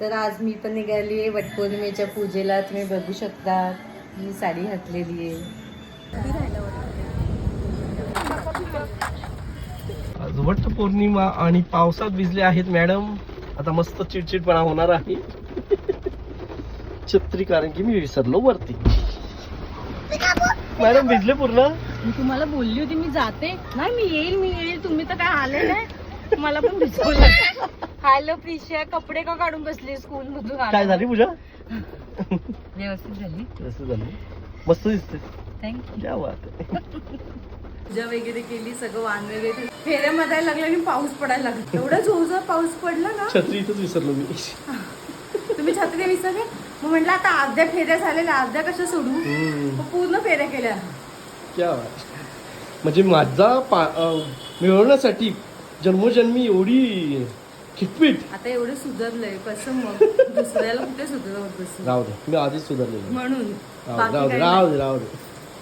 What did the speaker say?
तर आज मी पण निघाली आहे वटपौर्णिमेच्या पूजेला. तुम्ही बघू शकता मी साडी घातलेली आहे. आज वटपौर्णिमा आणि पावसात भिजले आहेत मॅडम. आता मस्त चिडचिडपणा होणार आहे. छत्री कारण की मी विसरलो वरती. मॅडम भिजले पूर्ण. मी तुम्हाला बोलली होती मी जाते नाही, मी येईल तुम्ही तर काय आले नाही. मला पण भिजवलं. हॅलो प्रिशिया, कपडे का काढून बसले स्कूल मधून? काय झाली पूजा? व्यवस्थित झाली. कसं झालं? मस्त दिसते. थँक्यू. क्या बात आहे. पूजा वगैरे केली, सगळं वाण वगैरे फेऱ्या मधायला लागलं आणि पाऊस पडायला लागला. एवढा जोरदार पाऊस पडला ना, छत्री इथंच विसरलो मी. तुम्ही छत्री विसरले. मग म्हटलं आता अर्ध्या फेऱ्या झालेल्या, अर्ध्या कशा सोडू, मग पूर्ण फेऱ्या केल्या. क्या बात. म्हणजे माझा मिळवण्यासाठी जन्मोजन्मी एवढी खिटपीट. आता एवढं सुधारलंय कसं मग दुसऱ्याला कुठे सुधारत बसू. राहू दे, मी आधीच सुधारलेलो. म्हणून राहू दे.